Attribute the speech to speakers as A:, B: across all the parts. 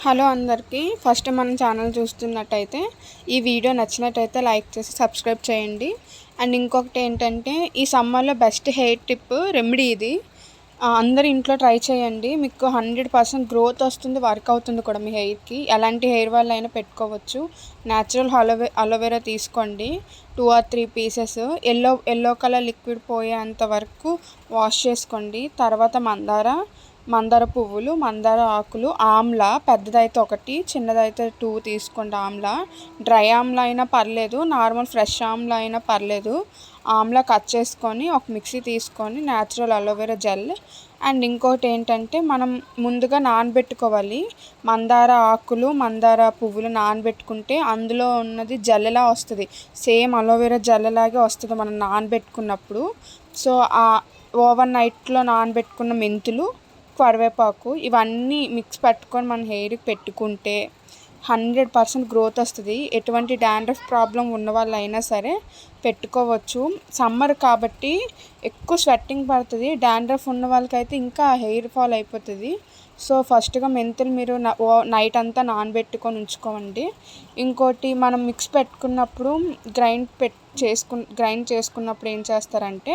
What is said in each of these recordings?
A: Hello అందరికీ first మన channel చూస్తున్నట్టయితే ఈ వీడియో నచ్చినట్టయితే లైక్ చేసి సబ్స్క్రైబ్ చేయండి. అండ్ ఇంకొకటి ఏంటంటే ఈ సమ్మర్లో బెస్ట్ హెయిర్ టిప్ రెమెడీ ఇది. అందరూ ఇంట్లో ట్రై చేయండి. మీకు 100% గ్రోత్ వస్తుంది, వర్క్ అవుతుంది కూడా మీ హెయిర్కి. ఎలాంటి హెయిర్ వాళ్ళు అయినా పెట్టుకోవచ్చు. న్యాచురల్ అలోవెరా తీసుకోండి, 2 or 3 pieces. Yellow colour liquid పోయేంత వరకు వాష్ చేసుకోండి. తర్వాత మందార పువ్వులు, మందార ఆకులు, ఆమ్లా పెద్దదైతే 1, చిన్నదైతే 2 తీసుకోండి. ఆమ్లా డ్రై ఆమ్లా అయినా పర్లేదు, నార్మల్ ఫ్రెష్ ఆమ్లా అయినా పర్లేదు. ఆమ్లా కట్ చేసుకొని ఒక మిక్సీ తీసుకొని న్యాచురల్ అలోవెరా జెల్. అండ్ ఇంకోటి ఏంటంటే మనం ముందుగా నానబెట్టుకోవాలి. మందార ఆకులు, మందార పువ్వులు నానబెట్టుకుంటే అందులో ఉన్నది జెల్లా వస్తుంది. సేమ్ అలోవెరా జెల్లలాగే వస్తుంది మనం నానబెట్టుకున్నప్పుడు. సో ఓవర్ నైట్లో నానబెట్టుకున్న మెంతులు, కరివేపాకు ఇవన్నీ మిక్స్ పట్టుకొని మన హెయిర్కి పెట్టుకుంటే 100% గ్రోత్ వస్తుంది. ఎటువంటి డాండ్రఫ్ ప్రాబ్లం ఉన్న వాళ్ళు అయినా సరే పెట్టుకోవచ్చు. సమ్మర్ కాబట్టి ఎక్కువ స్వెట్టింగ్ పడుతుంది. డాండ్రఫ్ ఉన్న వాళ్ళకైతే ఇంకా హెయిర్ ఫాల్ అయిపోతుంది. సో ఫస్ట్గా మెంతులు మీరు నైట్ అంతా నానబెట్టుకొని ఉంచుకోండి. ఇంకోటి మనం మిక్స్ పెట్టుకున్నప్పుడు గ్రైండ్ చేసుకున్నప్పుడు ఏం చేస్తారంటే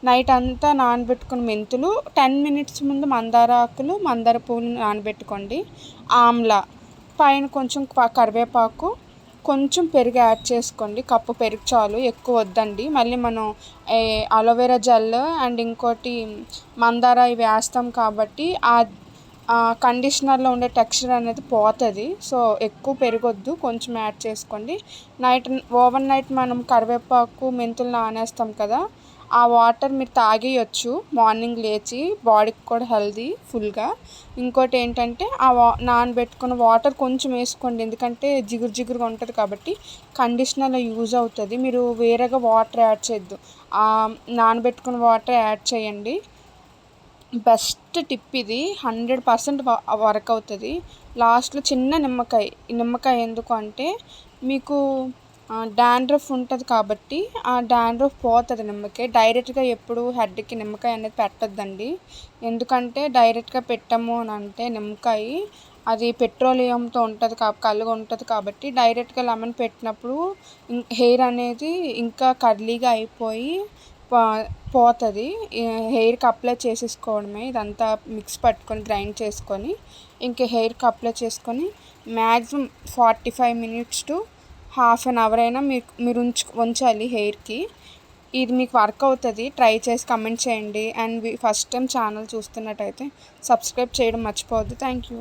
A: నైట్ అంతా నానబెట్టుకున్న మెంతులు 10 minutes ముందు మందార ఆకులు, మందార పువ్వులు నానబెట్టుకోండి. ఆమ్లా పైన కొంచెం కరివేపాకు, కొంచెం పెరుగు యాడ్ చేసుకోండి. కప్పు పెరుగు చాలు, ఎక్కువ వద్దండి. మళ్ళీ మనం అలోవెరా జెల్ అండ్ ఇంకోటి మందార ఇవి వేస్తాం కాబట్టి కండిషనర్లో ఉండే టెక్స్చర్ అనేది పోతుంది. సో ఎక్కువ పెరగొద్దు, కొంచెం యాడ్ చేసుకోండి. ఓవర్ నైట్ మనం కరివేపాకు, మెంతులు నానేస్తాం కదా, ఆ వాటర్ మీరు తాగేయచ్చు మార్నింగ్ లేచి. బాడీకి కూడా హెల్దీ ఫుల్గా. ఇంకోటి ఏంటంటే నానబెట్టుకున్న వాటర్ కొంచెం వేసుకోండి, ఎందుకంటే జిగురుగా ఉంటుంది కాబట్టి కండిషనర్లో యూజ్ అవుతుంది. మీరు వేరేగా వాటర్ యాడ్ చేయొద్దు, నానబెట్టుకున్న వాటర్ యాడ్ చేయండి. బెస్ట్ టిప్ ఇది, 100% వర్క్ అవుతుంది. లాస్ట్లో చిన్న నిమ్మకాయ ఎందుకు అంటే మీకు డాండ్రఫ్ ఉంటుంది కాబట్టి ఆ డాండ్రఫ్ పోతుంది నిమ్మకాయ. డైరెక్ట్గా ఎప్పుడు హెడ్కి నిమ్మకాయ అనేది పెట్టొద్దండి. ఎందుకంటే డైరెక్ట్గా పెట్టాము అని అంటే నిమ్మకాయ అది పెట్రోలియంతో ఉంటుంది కలుగా ఉంటుంది కాబట్టి డైరెక్ట్గా లెమన్ పెట్టినప్పుడు హెయిర్ అనేది ఇంకా కర్లీగా అయిపోయి పోతుంది. హెయిర్కి అప్లై చేసేసుకోవడమే. ఇదంతా మిక్స్ పట్టుకొని గ్రైండ్ చేసుకొని ఇంకా హెయిర్కి అప్లై చేసుకొని maximum 45 minutes to ½ an hour అయినా మీరు ఉంచాలి హెయిర్కి. ఇది మీకు వర్క్ అవుతుంది. ట్రై చేసి కమెంట్ చేయండి. అండ్ ఫస్ట్ టైం ఛానల్ చూస్తున్నట్టయితే సబ్స్క్రైబ్ చేయడం మర్చిపోవద్దు. Thank you.